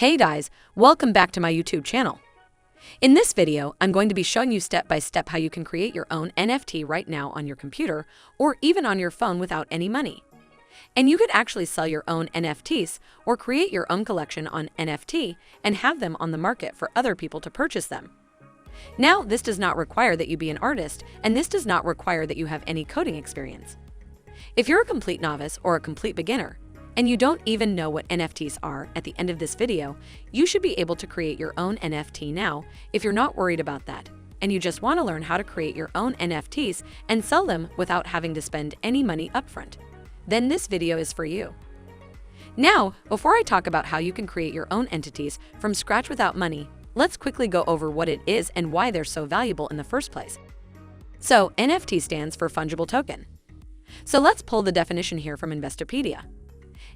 Hey guys, welcome back to my YouTube channel. In this video, I'm going to be showing you step by step how you can create your own NFT right now on your computer or even on your phone without any money. And you could actually sell your own NFTs or create your own collection on NFT and have them on the market for other people to purchase them. Now, this does not require that you be an artist, and this does not require that you have any coding experience. If you're a complete novice or a complete beginner, and you don't even know what NFTs are at the end of this video, you should be able to create your own NFT now if you're not worried about that, and you just want to learn how to create your own NFTs and sell them without having to spend any money upfront. Then this video is for you. Now, before I talk about how you can create your own entities from scratch without money, let's quickly go over what it is and why they're so valuable in the first place. So, NFT stands for fungible token. So let's pull the definition here from Investopedia.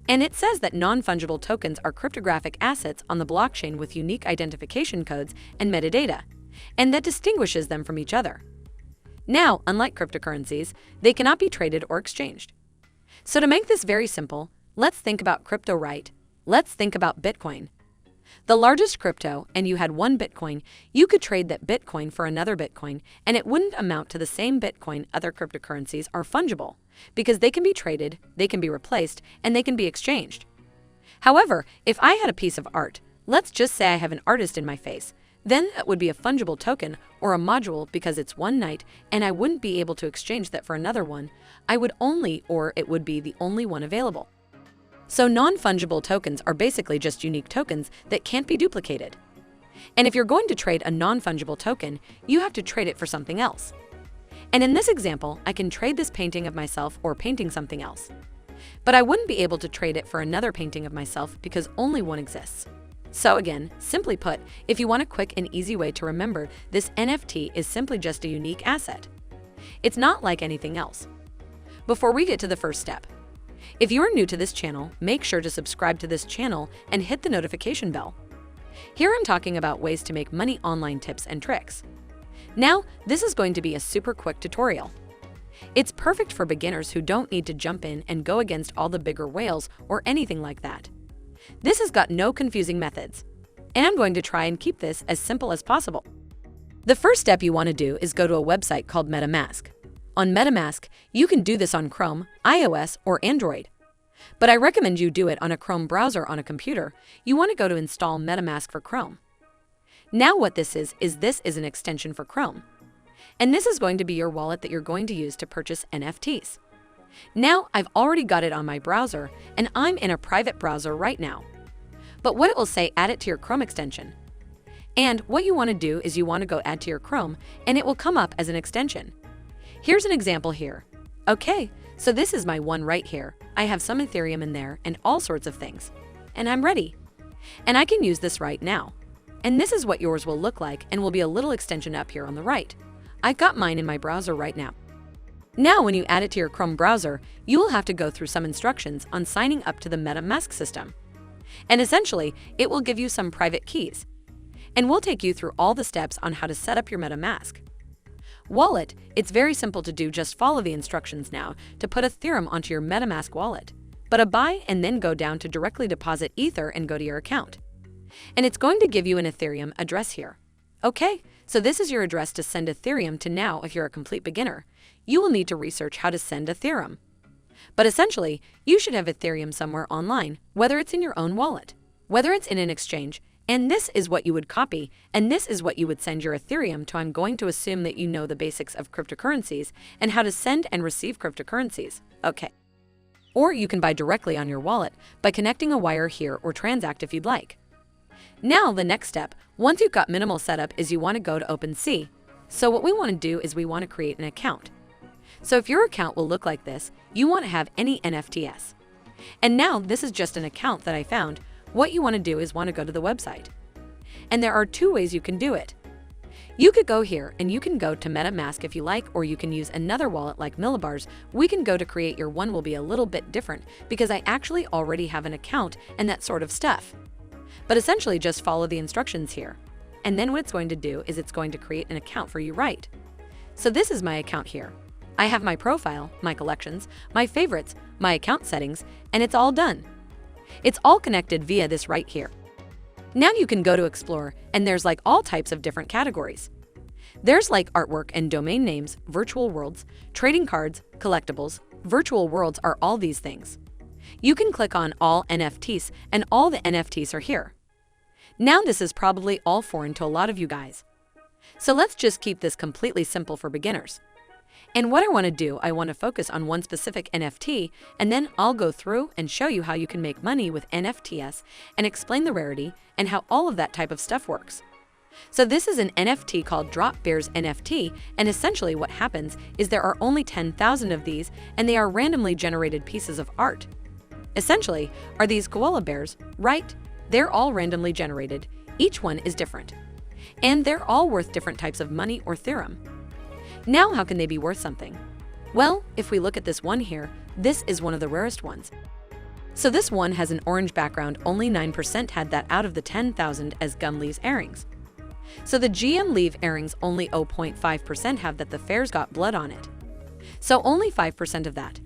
And it says that non-fungible tokens are cryptographic assets on the blockchain with unique identification codes and metadata, and that distinguishes them from each other. Now, unlike cryptocurrencies, they cannot be traded or exchanged. So to make this very simple, let's think about crypto, right? Let's think about Bitcoin. The largest crypto, and you had one Bitcoin, you could trade that Bitcoin for another Bitcoin, and it wouldn't amount to the same Bitcoin. Other cryptocurrencies are fungible because they can be traded, they can be replaced, and they can be exchanged. However, if I had a piece of art, let's just say I have an artist in my face, then that would be a fungible token or a module because it's one night and I wouldn't be able to exchange that for another one. I would only, or it would be the only one available. So non-fungible tokens are basically just unique tokens that can't be duplicated. And if you're going to trade a non-fungible token, you have to trade it for something else. And in this example, I can trade this painting of myself or painting something else. But I wouldn't be able to trade it for another painting of myself because only one exists. So again, simply put, if you want a quick and easy way to remember, this NFT is simply just a unique asset. It's not like anything else. Before we get to the first step, if you are new to this channel, make sure to subscribe to this channel and hit the notification bell. Here I'm talking about ways to make money online, tips and tricks. Now, this is going to be a super quick tutorial. It's perfect for beginners who don't need to jump in and go against all the bigger whales or anything like that. This has got no confusing methods, and I'm going to try and keep this as simple as possible. The first step you want to do is go to a website called MetaMask. On MetaMask, you can do this on Chrome, iOS, or Android. But I recommend you do it on a Chrome browser on a computer. You want to go to install MetaMask for Chrome. Now what this is an extension for Chrome. And this is going to be your wallet that you're going to use to purchase NFTs. Now I've already got it on my browser, and I'm in a private browser right now. But what it will say, add it to your Chrome extension. And what you want to do is you want to go add to your Chrome, and it will come up as an extension. Here's an example here. Okay, so this is my one right here. I have some Ethereum in there and all sorts of things. And I'm ready. And I can use this right now. And this is what yours will look like and will be a little extension up here on the right. I've got mine in my browser right now. Now when you add it to your Chrome browser, you will have to go through some instructions on signing up to the MetaMask system. And essentially, it will give you some private keys. And we'll take you through all the steps on how to set up your MetaMask wallet. It's very simple to do. Just follow the instructions now to put Ethereum onto your MetaMask wallet. But a buy and then go down to directly deposit Ether and go to your account. And it's going to give you an Ethereum address here. Okay, so this is your address to send Ethereum to. Now, if you're a complete beginner, you will need to research how to send Ethereum. But essentially, you should have Ethereum somewhere online, whether it's in your own wallet, whether it's in an exchange, and this is what you would copy, and this is what you would send your Ethereum to. I'm going to assume that you know the basics of cryptocurrencies and how to send and receive cryptocurrencies. Okay. Or you can buy directly on your wallet by connecting a wire here or transact if you'd like. Now, the next step, once you've got minimal setup, is you want to go to Opensea. So what we want to do is we want to create an account. So if your account will look like this, you want to have any NFTs. And now this is just an account that I found. What you want to do is want to go to the website. And there are two ways you can do it. You could go here and you can go to MetaMask if you like, or you can use another wallet like Millibars. We can go to create your one will be a little bit different because I actually already have an account and that sort of stuff. But essentially just follow the instructions here. And then what it's going to do is it's going to create an account for you, right? So this is my account here. I have my profile, my collections, my favorites, my account settings, and it's all done. It's all connected via this right here. Now you can go to explore, and there's like all types of different categories. There's like artwork and domain names, virtual worlds, trading cards, collectibles. Virtual worlds are all these things. You can click on all NFTs, and all the NFTs are here. Now this is probably all foreign to a lot of you guys. So let's just keep this completely simple for beginners. And what I want to do, I want to focus on one specific NFT, and then I'll go through and show you how you can make money with NFTs and explain the rarity and how all of that type of stuff works. So this is an NFT called Drop Bears NFT, and essentially what happens is there are only 10,000 of these, and they are randomly generated pieces of art. Essentially, are these koala bears, right? They're all randomly generated. Each one is different. And they're all worth different types of money or theorem. Now, how can they be worth something? Well, if we look at this one here, this is one of the rarest ones. So this one has an orange background, only 9% had that out of the 10,000 as gum leaves earrings. So the GM leaf earrings, only 0.5% have that the fair's got blood on it. So only 5% of that.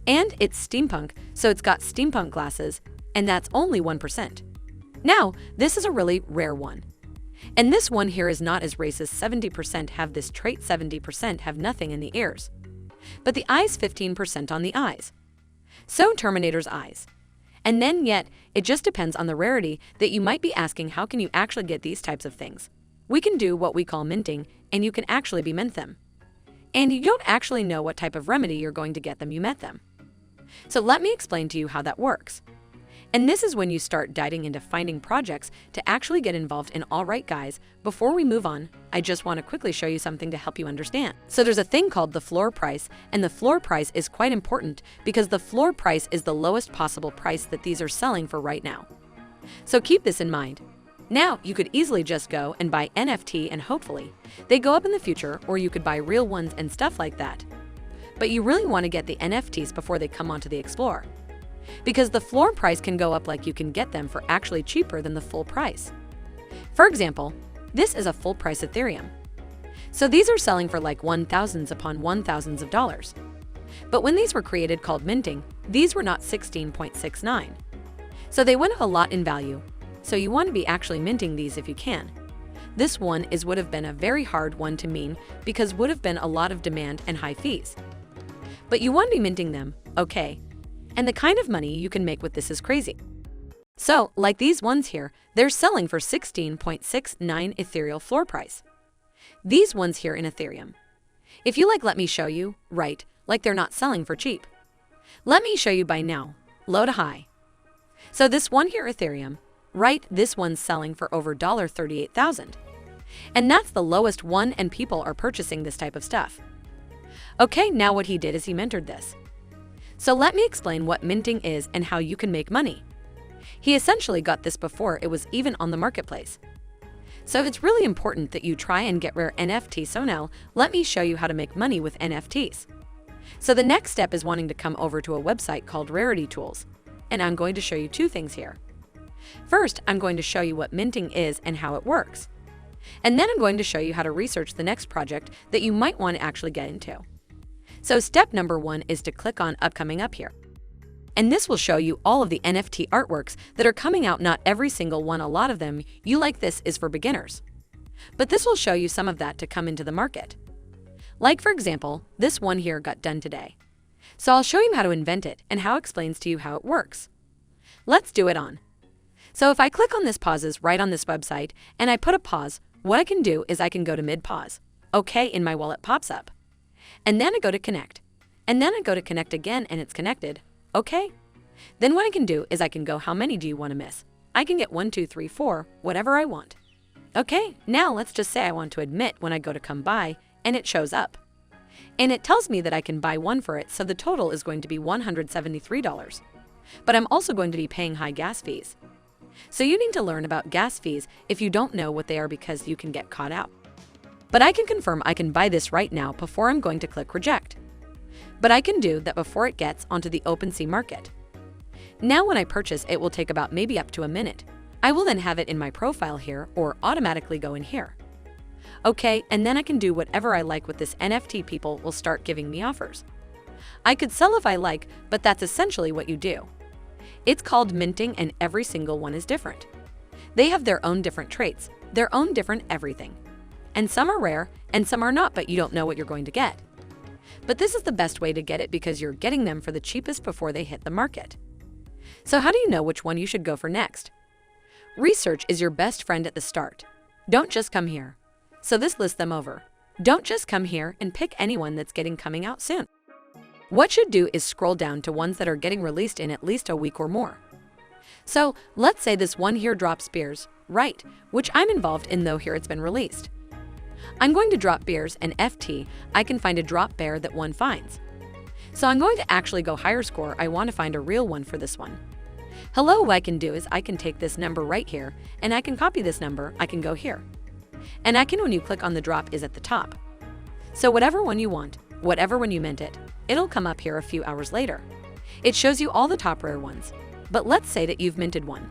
And it's steampunk, so it's got steampunk glasses, and that's only 1%. Now, this is a really rare one. And this one here is not as racist. 70% have this trait, 70% have nothing in the ears. But the eyes, 15% on the eyes. So Terminator's eyes. And then yet, it just depends on the rarity that you might be asking, how can you actually get these types of things? We can do what we call minting, and you can actually be mint them. And you don't actually know what type of remedy you're going to get them, you met them. So let me explain to you how that works. And this is when you start diving into finding projects to actually get involved in. All right, guys, before we move on, I just want to quickly show you something to help you understand. So there's a thing called the floor price, and the floor price is quite important because the floor price is the lowest possible price that these are selling for right now. So keep this in mind. Now, you could easily just go and buy NFT and hopefully they go up in the future, or you could buy real ones and stuff like that. But you really want to get the NFTs before they come onto the Explorer, because the floor price can go up, like you can get them for actually cheaper than the full price. For example, this is a full price Ethereum. So these are selling for like 1,000s upon 1,000s of dollars. But when these were created, called minting, these were not 16.69. So they went up a lot in value. So you want to be actually minting these if you can. This one would have been a very hard one to mint because would have been a lot of demand and high fees. But you want to be minting them, okay? And the kind of money you can make with this is crazy. So, like these ones here, they're selling for 16.69 ethereal floor price. These ones here in Ethereum. If you like, let me show you, right, like they're not selling for cheap. Let me show you by now, low to high. So this one here, Ethereum, right, this one's selling for over $38,000. And that's the lowest one, and people are purchasing this type of stuff. Okay, now what he did is he minted this. So let me explain what minting is and how you can make money. He essentially got this before it was even on the marketplace. So it's really important that you try and get rare NFTs. So now let me show you how to make money with NFTs. So the next step is wanting to come over to a website called Rarity Tools. And I'm going to show you two things here. First, I'm going to show you what minting is and how it works. And then I'm going to show you how to research the next project that you might want to actually get into. So step number 1 is to click on Upcoming up here. And this will show you all of the NFT artworks that are coming out, not every single one, a lot of them you like. This is for beginners. But this will show you some of that to come into the market. Like for example, this one here got done today. So I'll show you how to invent it and how it explains to you how it works. Let's do it on. So if I click on this pauses right on this website and I put a pause, what I can do is I can go to mid pause. Okay, in my wallet pops up. And then I go to connect. And then I go to connect again and it's connected. Okay. Then what I can do is I can go, how many do you want to miss? I can get 1, 2, 3, 4, whatever I want. Okay, now let's just say I want to admit when I go to come buy and it shows up. And it tells me that I can buy one for it, so the total is going to be $173. But I'm also going to be paying high gas fees. So you need to learn about gas fees if you don't know what they are, because you can get caught out. But I can confirm I can buy this right now before I'm going to click reject. But I can do that before it gets onto the Opensea market. Now when I purchase, it will take about maybe up to a minute. I will then have it in my profile here or automatically go in here. Okay, and then I can do whatever I like with this NFT. People will start giving me offers. I could sell if I like, but that's essentially what you do. It's called minting and every single one is different. They have their own different traits, their own different everything. And some are rare, and some are not, but you don't know what you're going to get. But this is the best way to get it because you're getting them for the cheapest before they hit the market. So how do you know which one you should go for next? Research is your best friend at the start. Don't just come here. So this lists them over. Don't just come here and pick anyone that's coming out soon. What you should do is scroll down to ones that are getting released in at least a week or more. So let's say this one here drops beers, right, which I'm involved in though here it's been released. I'm going to drop beers and FT, I can find a drop bear that one finds. So I'm going to actually go higher score, I want to find a real one for this one. Hello, what I can do is I can take this number right here and I can copy this number, I can go here. And I can, when you click on the drop, is at the top. So whatever one you want, whatever one you mint it, it'll come up here a few hours later. It shows you all the top rare ones. But let's say that you've minted one.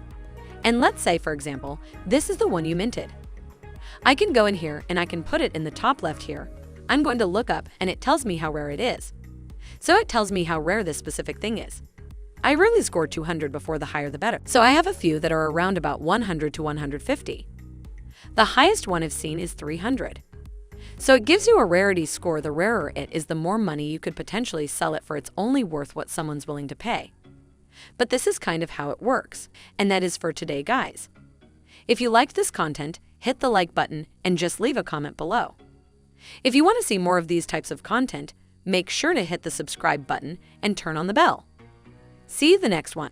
And let's say, for example, this is the one you minted. I can go in here and I can put it in the top left here. I'm going to look up and it tells me how rare it is. So it tells me how rare this specific thing is. I rarely score 200 before, the higher the better. So I have a few that are around about 100 to 150. The highest one I've seen is 300. So it gives you a rarity score. The rarer it is, the more money you could potentially sell it for. It's only worth what someone's willing to pay. But this is kind of how it works, and that is for today, guys. If you liked this content, hit the like button and just leave a comment below. If you want to see more of these types of content, make sure to hit the subscribe button and turn on the bell. See you the next one.